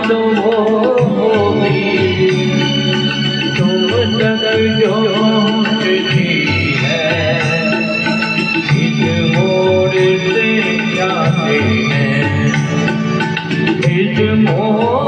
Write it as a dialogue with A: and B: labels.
A: तो वो होगी तुम तक जो पहुँचती है। इस मोड़ से जाते हैं, इस मोड़